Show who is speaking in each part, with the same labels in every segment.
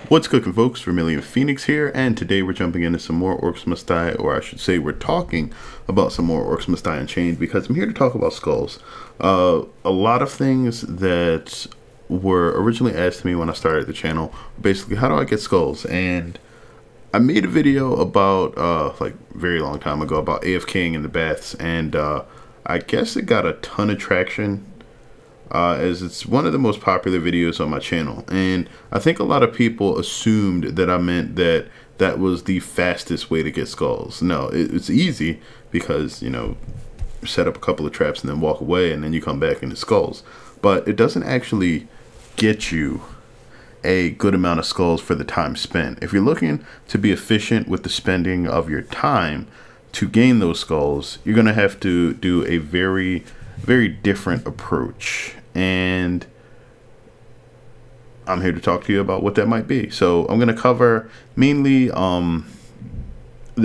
Speaker 1: What's cooking, folks? Vermillion Phoenix here, and today we're jumping into some more Orcs Must Die, or I should say we're talking about some more Orcs Must Die Unchained, because I'm here to talk about skulls. A lot of things that were originally asked to me when I started the channel, basically, how do I get skulls? And I made a video about, like, very long time ago, about AFKing in the baths, and I guess it got a ton of traction. As it's one of the most popular videos on my channel, and I think a lot of people assumed that I meant that that was the fastest way to get skulls. No, it's easy because, you know, set up a couple of traps and then walk away and then you come back into skulls, but it doesn't actually get you a good amount of skulls for the time spent. If you're looking to be efficient with the spending of your time to gain those skulls, you're gonna have to do a very different approach, and I'm here to talk to you about what that might be. So I'm going to cover mainly the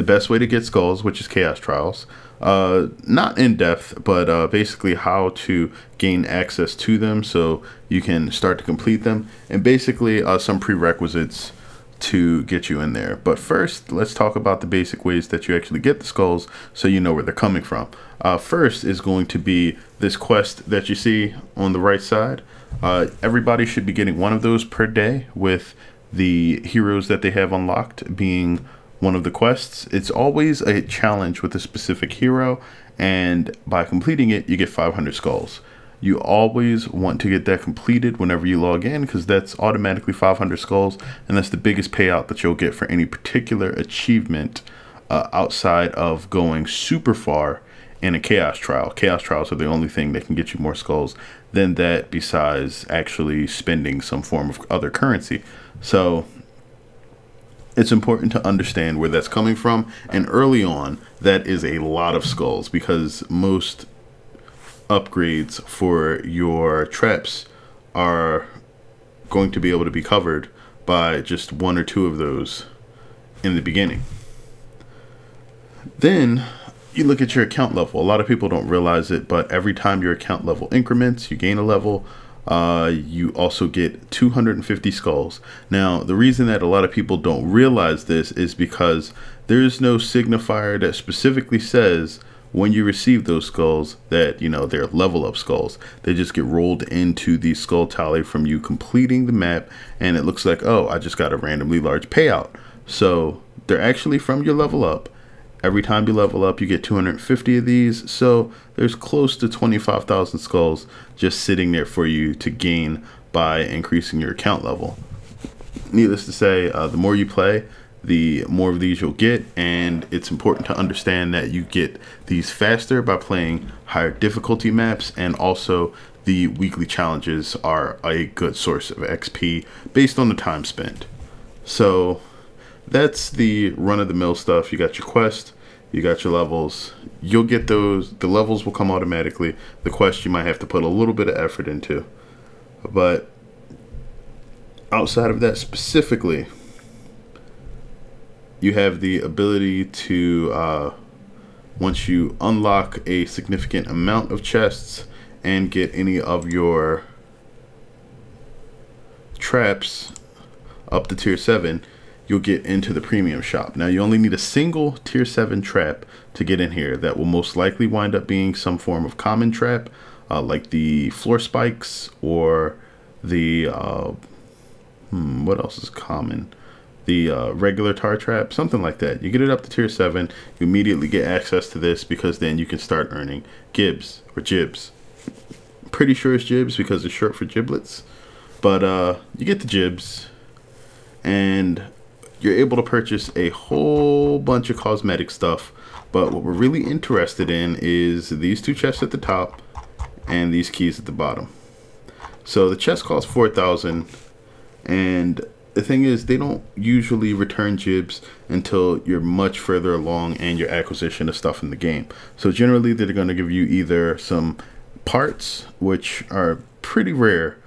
Speaker 1: best way to get skulls, which is Chaos Trials. Not in depth, but basically how to gain access to them so you can start to complete them, and basically some prerequisites to get you in there. But first, let's talk about the basic ways that you actually get the skulls so you know where they're coming from. First is going to be this quest that you see on the right side. Everybody should be getting one of those per day, with the heroes that they have unlocked being one of the quests. It's always a challenge with a specific hero, and by completing it, you get 500 skulls. You always want to get that completed whenever you log in, because that's automatically 500 skulls, and that's the biggest payout that you'll get for any particular achievement outside of going super far in a Chaos Trial. Chaos Trials are the only thing that can get you more skulls than that, besides actually spending some form of other currency. So it's important to understand where that's coming from, and early on, that is a lot of skulls, because most upgrades for your traps are going to be able to be covered by just one or two of those in the beginning. Then you look at your account level. A lot of people don't realize it, but every time your account level increments, you gain a level. You also get 250 skulls. Now, the reason that a lot of people don't realize this is because there is no signifier that specifically says when you receive those skulls that, you know, they're level up skulls. They just get rolled into the skull tally from you completing the map, and it looks like, oh, I just got a randomly large payout. So they're actually from your level up. Every time you level up, you get 250 of these, so there's close to 25,000 skulls just sitting there for you to gain by increasing your account level. Needless to say, the more you play, the more of these you'll get, and it's important to understand that you get these faster by playing higher difficulty maps, and also the weekly challenges are a good source of XP based on the time spent. So that's the run-of-the-mill stuff. You got your quest, you got your levels. You'll get those. The levels will come automatically. The quest you might have to put a little bit of effort into. But outside of that specifically, you have the ability to, once you unlock a significant amount of chests and get any of your traps up to tier 7, you'll get into the premium shop. Now, you only need a single tier 7 trap to get in here. That will most likely wind up being some form of common trap, like the floor spikes, or the what else is common? The regular tar trap, something like that. You get it up to tier 7, you immediately get access to this, because then you can start earning gibs or jibs. Pretty sure it's jibs because it's short for giblets, but you get the jibs, and you're able to purchase a whole bunch of cosmetic stuff. But what we're really interested in is these two chests at the top and these keys at the bottom. So the chest costs 4,000, and the thing is, they don't usually return jibs until you're much further along in your acquisition of stuff in the game. So generally, they're going to give you either some parts, which are pretty rare,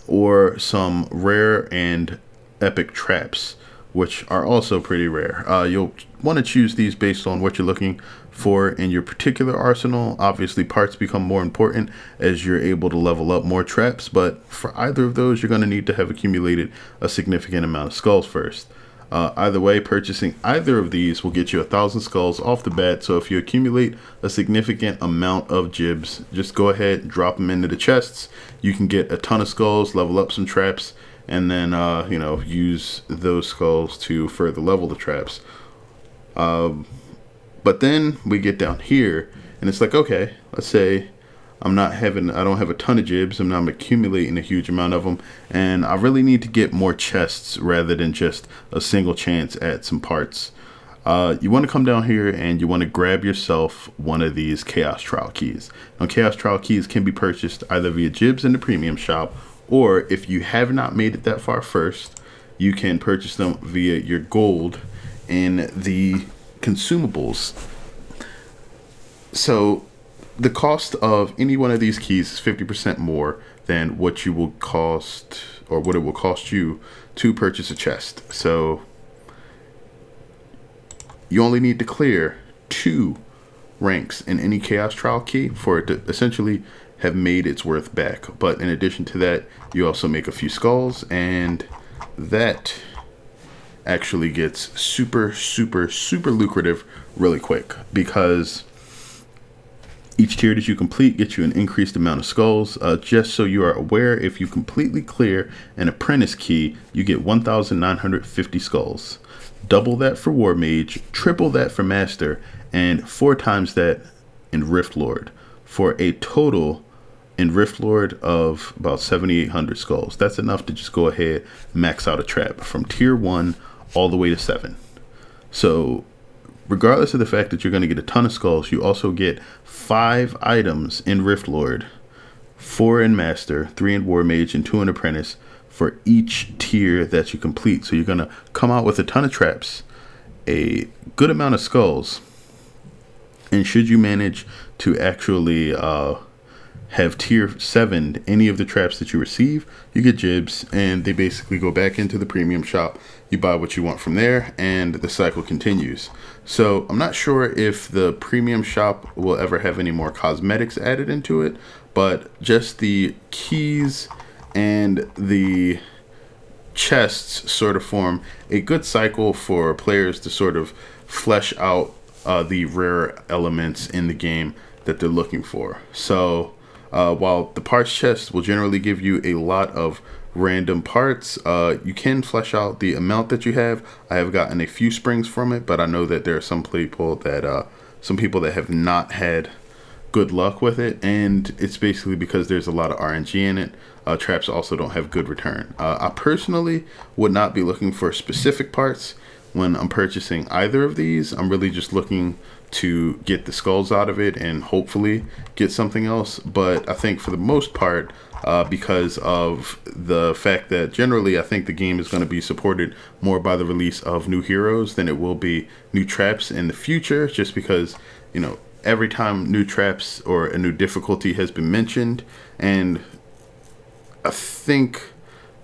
Speaker 1: or some rare and epic traps, which are also pretty rare. You'll want to choose these based on what you're looking for in your particular arsenal. Obviously, parts become more important as you're able to level up more traps, but for either of those, you're going to need to have accumulated a significant amount of skulls first. Either way, purchasing either of these will get you 1,000 skulls off the bat. So if you accumulate a significant amount of jibs, just go ahead and drop them into the chests. You can get a ton of skulls, level up some traps, and then you know, use those skulls to further level the traps. But then we get down here and it's like, okay, let's say I don't have a ton of jibs, I'm not accumulating a huge amount of them, and I really need to get more chests rather than just a single chance at some parts. You want to come down here and you want to grab yourself one of these Chaos Trial keys. Now, Chaos Trial keys can be purchased either via jibs in the premium shop, or if you have not made it that far first, you can purchase them via your gold in the consumables. So the cost of any one of these keys is 50% more than what you will cost, or what it will cost you to purchase a chest. So you only need to clear 2 ranks in any Chaos Trial key for it to essentially have made its worth back. But in addition to that, you also make a few skulls, and that actually gets super lucrative really quick, because each tier that you complete gets you an increased amount of skulls. Just so you are aware, if you completely clear an apprentice key, you get 1,950 skulls. Double that for War Mage, triple that for Master, and 4 times that in Rift Lord, for a total in Rift Lord of about 7,800 skulls. That's enough to just go ahead and max out a trap from tier 1 all the way to 7. So regardless of the fact that you're going to get a ton of skulls, you also get 5 items in Rift Lord, 4 in Master, 3 in War Mage, and 2 in Apprentice for each tier that you complete. So you're going to come out with a ton of traps, a good amount of skulls, and should you manage to actually have tier 7 any of the traps that you receive, you get jibs, and they basically go back into the premium shop. You buy what you want from there, and the cycle continues. So I'm not sure if the premium shop will ever have any more cosmetics added into it, but just the keys and the chests sort of form a good cycle for players to sort of flesh out the rare elements in the game that they're looking for. So while the parts chest will generally give you a lot of random parts, you can flesh out the amount that you have. I have gotten a few springs from it, but I know that there are some people that have not had good luck with it, and it's basically because there's a lot of RNG in it. Traps also don't have good return. I personally would not be looking for specific parts when I'm purchasing either of these. I'm really just looking to get the skulls out of it and hopefully get something else. But I think for the most part, because of the fact that generally I think the game is going to be supported more by the release of new heroes than it will be new traps in the future, just because, you know, every time new traps or a new difficulty has been mentioned, and I think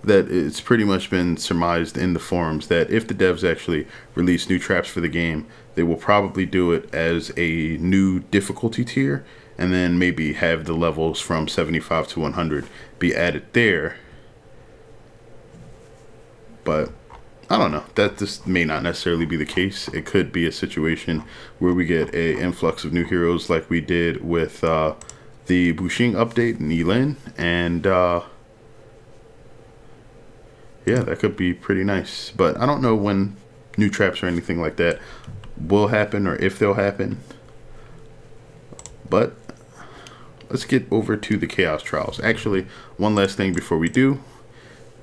Speaker 1: that it's pretty much been surmised in the forums that if the devs actually release new traps for the game, they will probably do it as a new difficulty tier, and then maybe have the levels from 75 to 100 be added there. But I don't know, that just may not necessarily be the case. It could be a situation where we get an influx of new heroes like we did with the Bushing update in Elin, and yeah, that could be pretty nice. But I don't know when new traps or anything like that will happen, or if they'll happen. But let's get over to the Chaos Trials. Actually, one last thing before we do.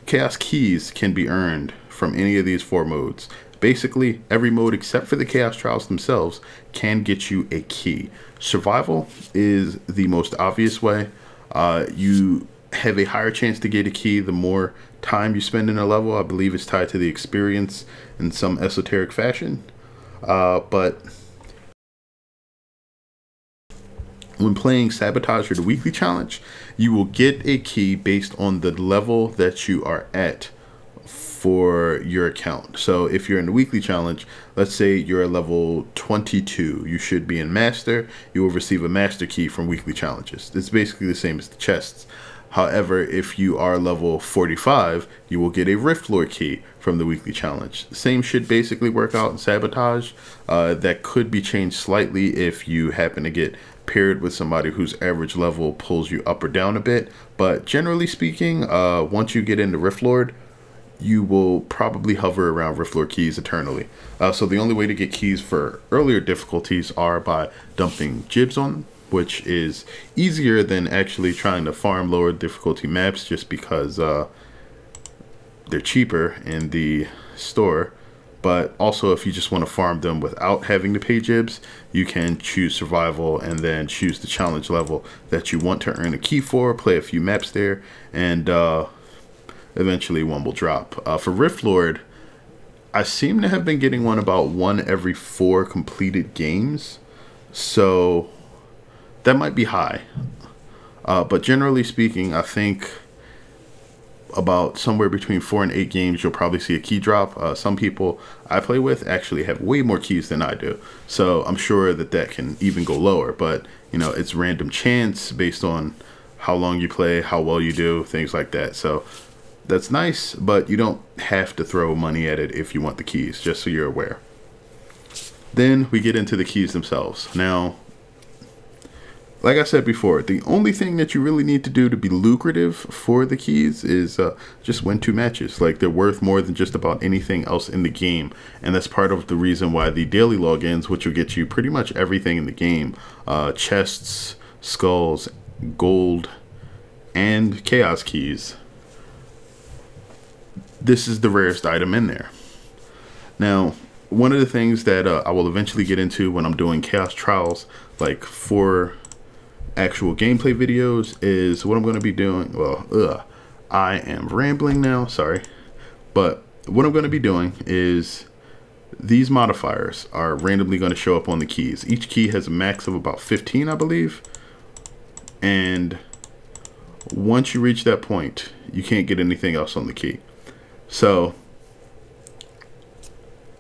Speaker 1: Chaos keys can be earned from any of these 4 modes. Basically, every mode except for the Chaos Trials themselves can get you a key. Survival is the most obvious way. You have a higher chance to get a key the more time you spend in a level. I believe it's tied to the experience in some esoteric fashion. But when playing Sabotage or the Weekly Challenge, you will get a key based on the level that you are at for your account. So if you're in the weekly challenge, let's say you're level 22, you should be in master. You will receive a master key from weekly challenges. It's basically the same as the chests. However, if you are level 45, you will get a Rift Lord key from the weekly challenge. The same should basically work out in Sabotage. That could be changed slightly if you happen to get paired with somebody whose average level pulls you up or down a bit. But generally speaking, once you get into Rift Lord, you will probably hover around Rift Lord keys eternally. So the only way to get keys for earlier difficulties are by dumping jibs on them, which is easier than actually trying to farm lower difficulty maps just because they're cheaper in the store. But also, if you just want to farm them without having to pay jibs, you can choose survival and then choose the challenge level that you want to earn a key for, play a few maps there, and eventually one will drop. For Rift Lord, I seem to have been getting about one every 4 completed games, so that might be high. But generally speaking, I think about somewhere between 4 and 8 games you'll probably see a key drop. Some people I play with actually have way more keys than I do, so I'm sure that can even go lower. But you know, it's random chance based on how long you play, how well you do, things like that. So that's nice, but you don't have to throw money at it if you want the keys, just so you're aware. Then we get into the keys themselves. Now, like I said before, the only thing that you really need to do to be lucrative for the keys is just win 2 matches. Like, they're worth more than just about anything else in the game. And that's part of the reason why the daily logins, which will get you pretty much everything in the game, chests, skulls, gold, and chaos keys, this is the rarest item in there. Now, one of the things that I will eventually get into when I'm doing chaos trials, like for actual gameplay videos, is what I'm going to be doing. Well, I am rambling now, sorry. But what I'm going to be doing is these modifiers are randomly going to show up on the keys. Each key has a max of about 15, I believe. And once you reach that point, you can't get anything else on the key. So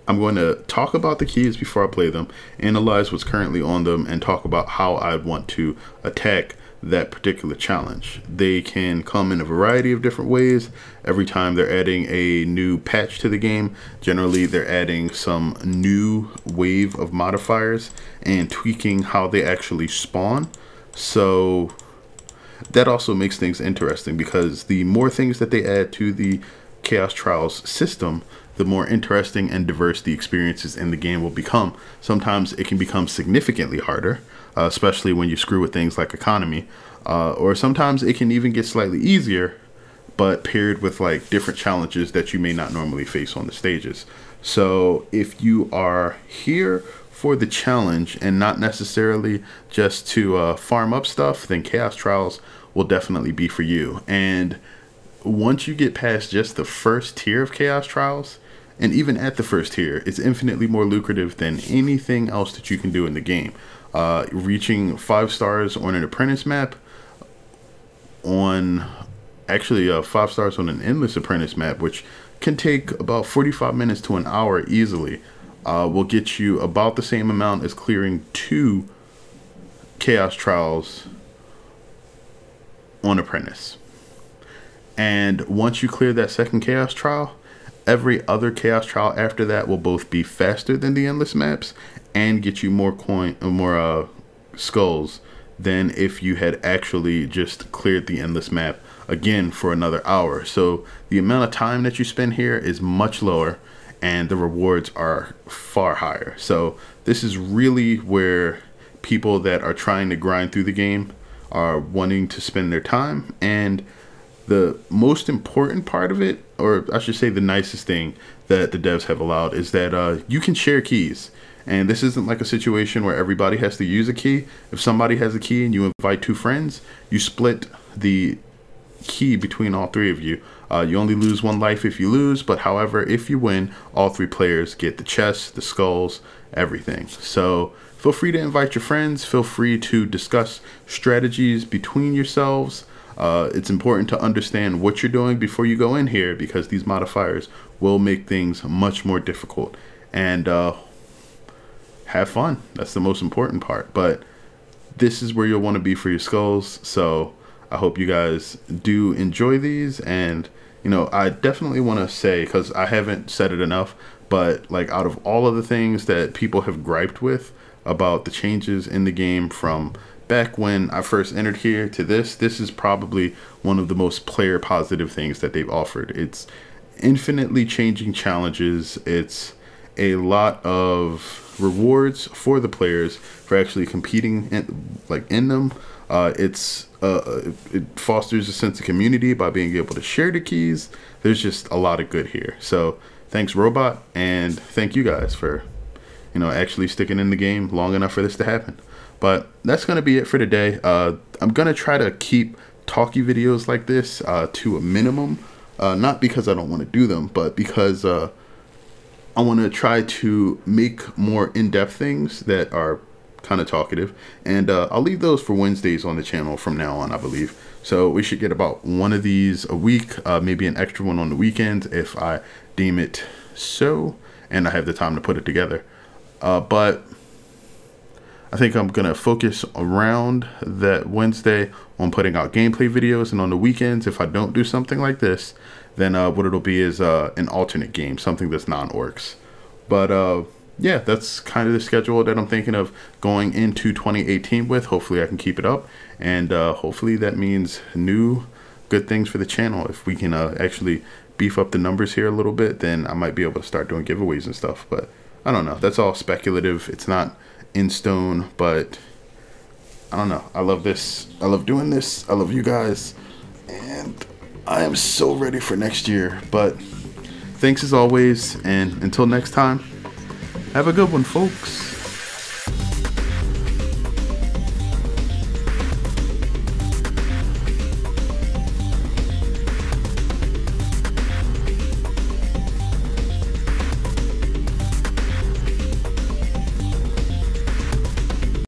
Speaker 1: I'm going to talk about the keys before I play them, analyze what's currently on them, and talk about how I want to attack that particular challenge. They can come in a variety of different ways. Every time they're adding a new patch to the game, generally they're adding some new wave of modifiers and tweaking how they actually spawn. So that also makes things interesting, because the more things that they add to the Chaos Trials system, the more interesting and diverse the experiences in the game will become. Sometimes it can become significantly harder, especially when you screw with things like economy, or sometimes it can even get slightly easier, but paired with like different challenges that you may not normally face on the stages. So if you are here for the challenge and not necessarily just to farm up stuff, then Chaos Trials will definitely be for you. And once you get past just the first tier of Chaos Trials, and even at the first tier, it's infinitely more lucrative than anything else that you can do in the game. Reaching 5 stars on an apprentice map, on actually 5 stars on an endless apprentice map, which can take about 45 minutes to an hour easily, will get you about the same amount as clearing 2 Chaos Trials on apprentice. And once you clear that second Chaos Trial, every other Chaos Trial after that will both be faster than the endless maps and get you more skulls than if you had actually just cleared the endless map again for another hour. So the amount of time that you spend here is much lower, and the rewards are far higher. So this is really where people that are trying to grind through the game are wanting to spend their time. And the most important part of it, or I should say the nicest thing that the devs have allowed, is that you can share keys. And this isn't like a situation where everybody has to use a key. If somebody has a key and you invite 2 friends, you split the key between all 3 of you. You only lose 1 life if you lose, but however, if you win, all 3 players get the chests, the skulls, everything. So feel free to invite your friends. Feel free to discuss strategies between yourselves. It's important to understand what you're doing before you go in here, because these modifiers will make things much more difficult. And have fun. That's the most important part. But this is where you'll want to be for your skulls. So I hope you guys do enjoy these. And you know, I definitely want to say, because I haven't said it enough, but like out of all of the things that people have griped with about the changes in the game from back when I first entered here to this is probably one of the most player positive things that they've offered. It's infinitely changing challenges. It's a lot of rewards for the players for actually competing in them. It fosters a sense of community by being able to share the keys. There's just a lot of good here. So thanks, Robot, and thank you guys for, you know, actually sticking in the game long enough for this to happen. But that's going to be it for today. I'm going to try to keep Talkie videos like this to a minimum. Not because I don't want to do them, but because I want to try to make more in-depth things that are kind of talkative. And I'll leave those for Wednesdays on the channel from now on, I believe. So we should get about one of these a week, maybe an extra one on the weekends if I deem it so, and I have the time to put it together. But I think I'm going to focus around that Wednesday on putting out gameplay videos, and on the weekends, if I don't do something like this, then what it'll be is an alternate game, something that's non-Orcs. But yeah, that's kind of the schedule that I'm thinking of going into 2018 with. Hopefully I can keep it up, and hopefully that means new good things for the channel. If we can actually beef up the numbers here a little bit, then I might be able to start doing giveaways and stuff. But I don't know. That's all speculative. It's not in stone, but I don't know. I love this. I love doing this. I love you guys, and I am so ready for next year. But thanks as always, and until next time, have a good one, folks.